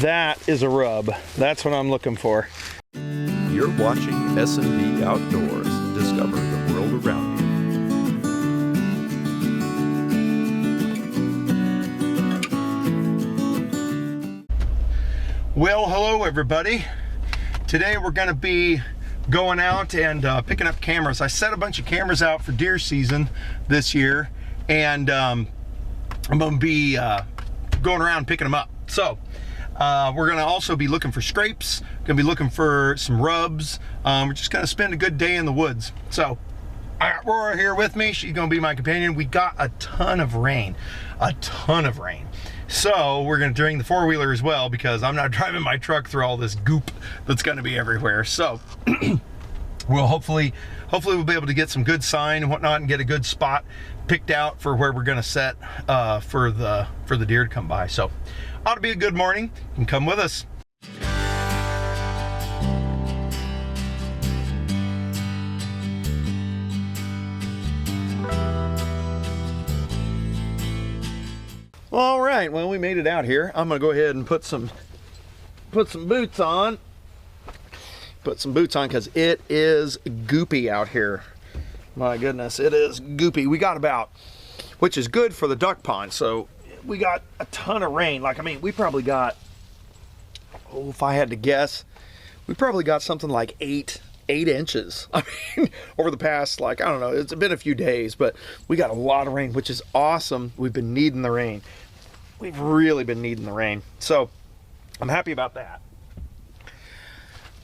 That is a rub. That's what I'm looking for. You're watching S&B Outdoors. Discover the world around you. Well, hello everybody. Today we're going to be going out and picking up cameras. I set a bunch of cameras out for deer season this year, and I'm going to be going around picking them up. So we're going to also be looking for scrapes, going to be looking for some rubs. We're just going to spend a good day in the woods. So I got Aurora here with me. She's going to be my companion. We got a ton of rain. So we're going to bring the four-wheeler as well, because I'm not driving my truck through all this goop that's going to be everywhere. So we'll hopefully we'll be able to get some good sign and whatnot and get a good spot picked out for where we're going to set for the deer to come by. So ought to be a good morning. You can come with us. All right, well, we made it out here. I'm gonna go ahead and put some boots on. Put some boots on because it is goopy out here. My goodness, it is goopy. We got about, which is good for the duck pond. So we got a ton of rain. Like, I mean, we probably got, oh, if I had to guess, we probably got something like eight inches. I mean, over the past, like, I don't know, it's been a few days, but we got a lot of rain, which is awesome. We've been needing the rain. We've really been needing the rain. So I'm happy about that.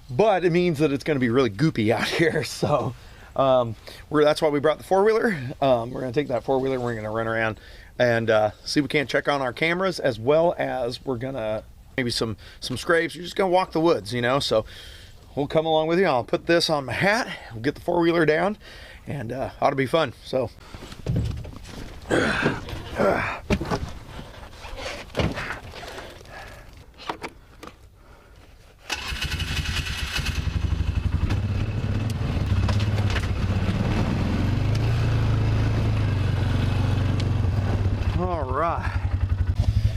But it means that it's going to be really goopy out here. So that's why we brought the four-wheeler. We're going to take that four-wheeler. We're going to run around and see if we can't check on our cameras, as well as we're going to maybe some scrapes. You're just going to walk the woods, you know. So we'll come along with you. I'll put this on my hat. We'll get the four-wheeler down, and ought to be fun. So all right.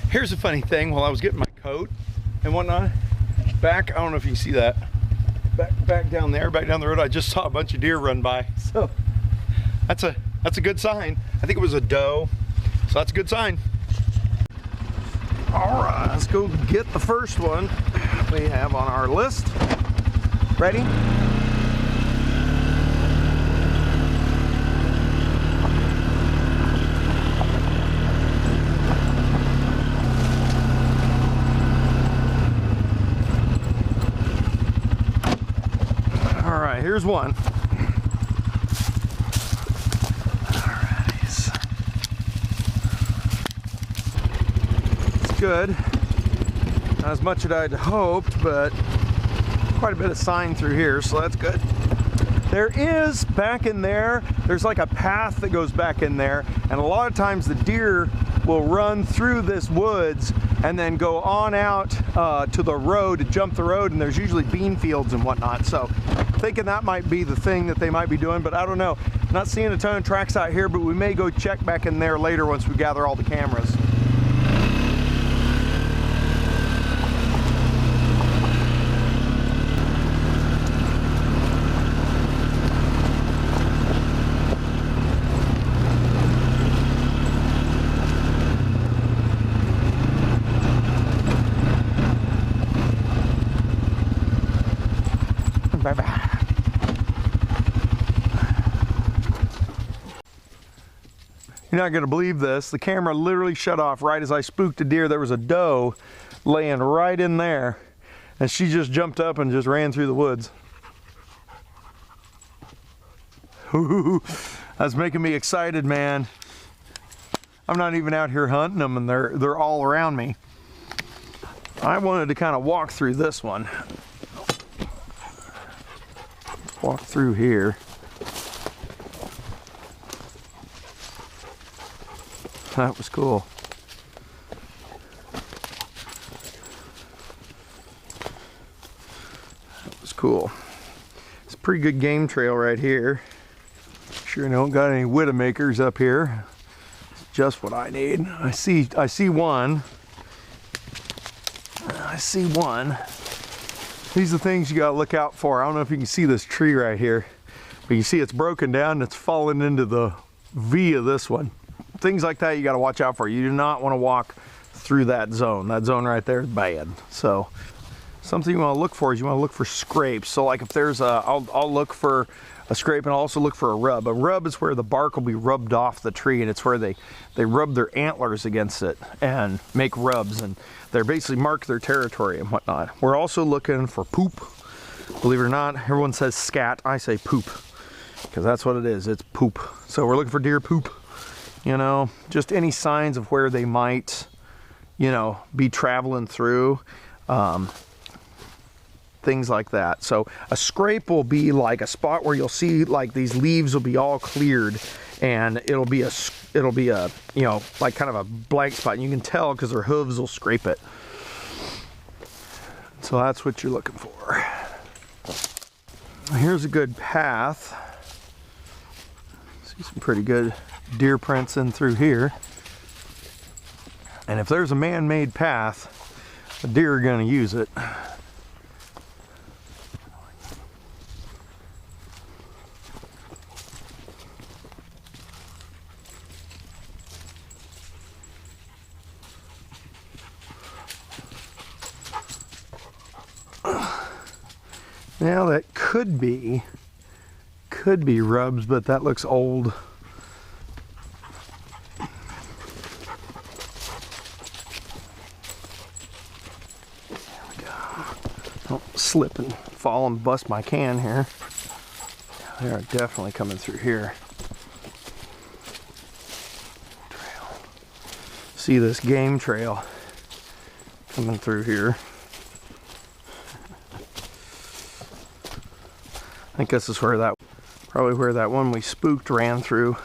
Here's a funny thing. While I was getting my coat and whatnot, back, I don't know if you can see that, back down there, back down the road, I just saw a bunch of deer run by. So that's a good sign. I think it was a doe, so that's a good sign. All right, let's go get the first one we have on our list. Ready? All right, here's one. Good. Not as much as I'd hoped, but quite a bit of sign through here, so that's good. There is, back in there, there's like a path that goes back in there, and a lot of times the deer will run through this woods and then go on out to the road, to jump the road, and there's usually bean fields and whatnot. So thinking that might be the thing that they might be doing, but I don't know. Not seeing a ton of tracks out here, but we may go check back in there later once we gather all the cameras. Bye-bye. You're not going to believe this. The camera literally shut off right as I spooked a deer. There was a doe laying right in there, and she just jumped up and just ran through the woods. Ooh, that's making me excited, man. I'm not even out here hunting them, and they're all around me. I wanted to kind of walk through this one. Walk through here. That was cool. That was cool. It's a pretty good game trail right here. Sure don't got any widowmakers up here. It's just what I need. I see one. I see one. These are the things you gotta look out for. I don't know if you can see this tree right here, but you see it's broken down and it's fallen into the V of this one. Things like that you gotta watch out for. You do not wanna walk through that zone. That zone right there is bad. So something you wanna look for is you wanna look for scrapes. So like if there's a, I'll look for a scrape and I'll also look for a rub. A rub is where the bark will be rubbed off the tree, and it's where they rub their antlers against it and make rubs, and they basically mark their territory and whatnot. We're also looking for poop. Believe it or not, everyone says scat. I say poop because that's what it is. It's poop. So we're looking for deer poop. You know, just any signs of where they might, you know, be traveling through. Things like that. So a scrape will be like a spot where you'll see like these leaves will be all cleared, and it'll be a you know, like kind of a blank spot, and you can tell because their hooves will scrape it. So that's what you're looking for. Here's a good path. See some pretty good deer prints in through here, and if there's a man-made path, the deer are going to use it. Now that could be rubs, but that looks old. There we go. Don't slip and fall and bust my can here. They are definitely coming through here. Trail. See this game trail coming through here. I think this is where probably where that one we spooked ran through.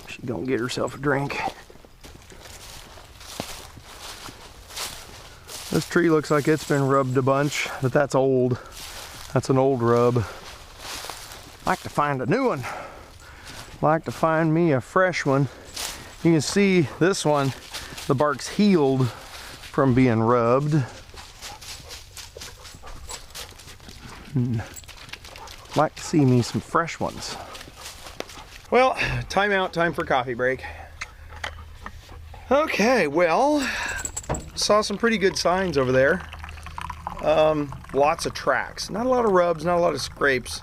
She don't get herself a drink. This tree looks like it's been rubbed a bunch, but that's old. That's an old rub. Like to find a new one. Like to find me a fresh one. You can see this one, the bark's healed from being rubbed. Like to see me some fresh ones. Well, time out, time for coffee break. Okay, well, saw some pretty good signs over there. Lots of tracks. Not a lot of rubs, not a lot of scrapes.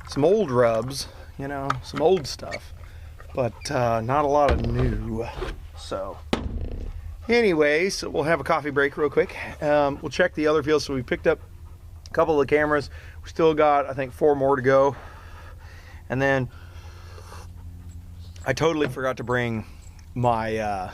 Some old rubs, you know, some old stuff. But not a lot of new. So, anyways, we'll have a coffee break real quick. We'll check the other fields. So we picked up a couple of cameras. We still got, I think, 4 more to go. And then I totally forgot to bring my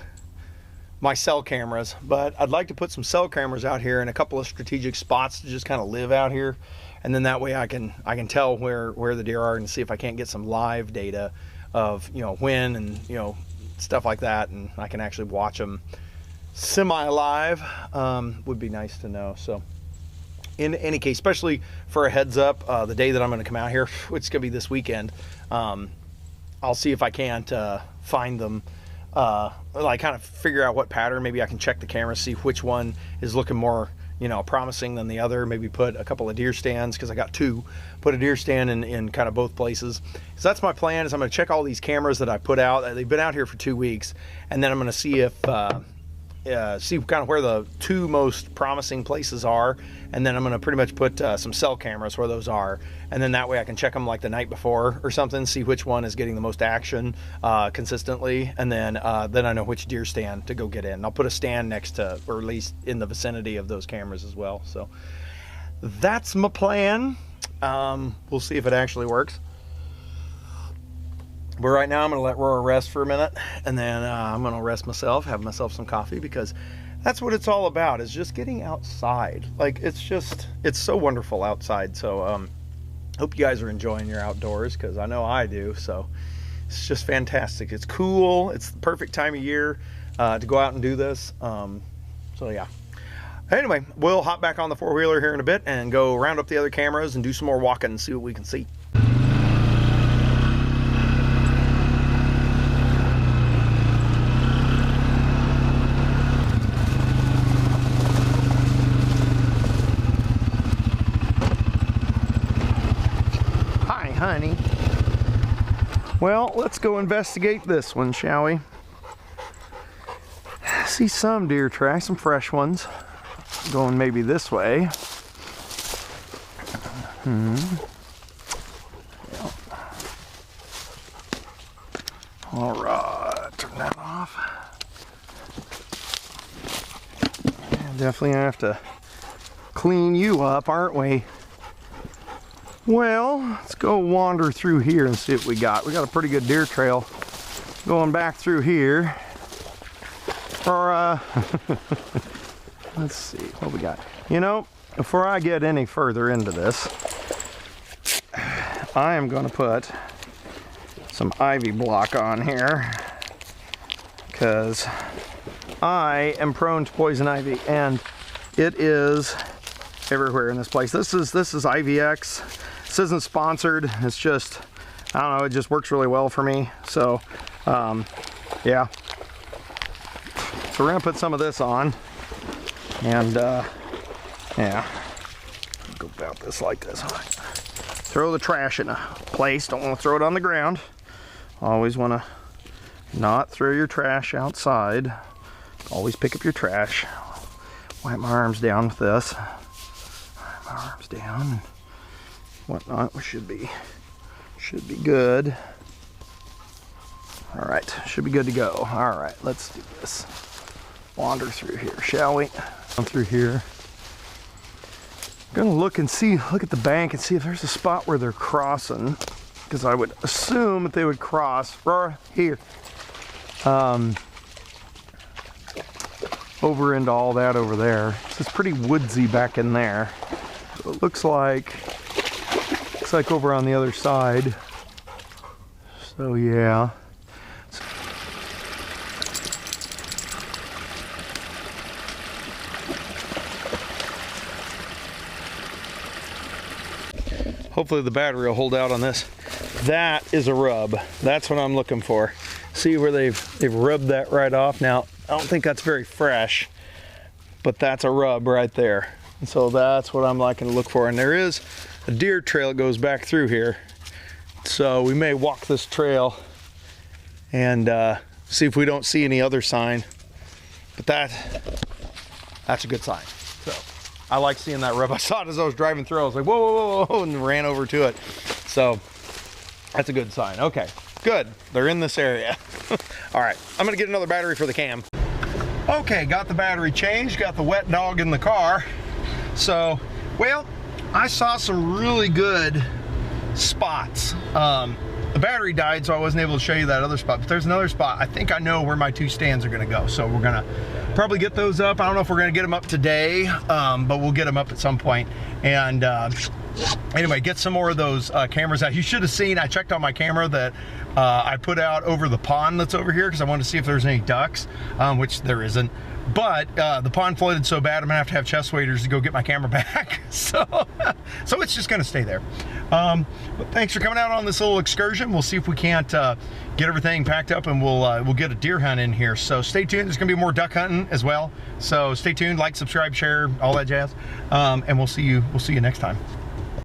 my cell cameras, but I'd like to put some cell cameras out here in a couple of strategic spots to just kind of live out here, and then that way I can tell where the deer are and see if I can't get some live data of, you know, when and, you know, stuff like that, and I can actually watch them semi-live. Would be nice to know. So in any case, especially for a heads up, the day that I'm going to come out here, it's going to be this weekend. I'll see if I can't find them, like kind of figure out what pattern. Maybe I can check the camera, see which one is looking more, you know, promising than the other. Maybe put a couple of deer stands, because I got 2. Put a deer stand in kind of both places. So that's my plan. Is I'm going to check all these cameras that I put out. They've been out here for 2 weeks, and then I'm going to see if see kind of where the 2 most promising places are, and then I'm going to pretty much put some cell cameras where those are, and then that way I can check them like the night before or something, see which one is getting the most action consistently, and then I know which deer stand to go get in. And I'll put a stand next to, or at least in the vicinity of those cameras as well. So that's my plan. We'll see if it actually works. But right now I'm going to let Roar rest for a minute, and then I'm going to rest myself, have myself some coffee, because that's what it's all about, is just getting outside. Like, it's so wonderful outside. So hope you guys are enjoying your outdoors, because I know I do. So it's just fantastic. It's cool. It's the perfect time of year to go out and do this. So yeah. Anyway, we'll hop back on the 4-wheeler here in a bit and go round up the other cameras and do some more walking and see what we can see. Well, let's go investigate this one, shall we? I see some deer tracks, some fresh ones. Going maybe this way. All right, turn that off. Yeah, definitely gonna have to clean you up, aren't we? Well, let's go wander through here and see what we got. We got a pretty good deer trail going back through here. Or, let's see what we got. You know, before I get any further into this, I am going to put some ivy block on here because I am prone to poison ivy, and it is everywhere in this place. This is IVX. This isn't sponsored. It's just, I don't know, it just works really well for me. So, yeah. So we're gonna put some of this on, and yeah, go about this like this. Throw the trash in a place. Don't want to throw it on the ground. Always want to not throw your trash outside. Always pick up your trash. Wipe my arms down with this. Wipe my arms down and whatnot. We should be good. All right, should be good to go. All right, let's do this. Wander through here, shall we? Come through here. I'm gonna look and see, look at the bank and see if there's a spot where they're crossing, because I would assume that they would cross right here, over into all that over there. It's pretty woodsy back in there. It looks like over on the other side. So yeah. Hopefully the battery will hold out on this. That is a rub. That's what I'm looking for. See where they've rubbed that right off. Now, I don't think that's very fresh, but that's a rub right there. And so that's what I'm liking to look for. And there is a deer trail that goes back through here. So we may walk this trail and see if we don't see any other sign. But that's a good sign. So I like seeing that rub. I saw it as I was driving through. I was like, whoa, whoa, whoa, whoa, and ran over to it. So that's a good sign. Okay, good. They're in this area. All right, I'm gonna get another battery for the cam. Okay, got the battery changed, got the wet dog in the car. So, well, I saw some really good spots. The battery died, so I wasn't able to show you that other spot, but there's another spot. I think I know where my two stands are gonna go. So we're gonna probably get those up. I don't know if we're gonna get them up today, but we'll get them up at some point. And anyway, get some more of those cameras out. You should have seen, I checked on my camera that I put out over the pond that's over here because I wanted to see if there's any ducks, which there isn't. But the pond flooded so bad, I'm gonna have to have chest waders to go get my camera back. So it's just gonna stay there. But thanks for coming out on this little excursion. We'll see if we can't get everything packed up, and we'll get a deer hunt in here. So stay tuned. There's gonna be more duck hunting as well. So stay tuned, like, subscribe, share, all that jazz. And we'll see you next time.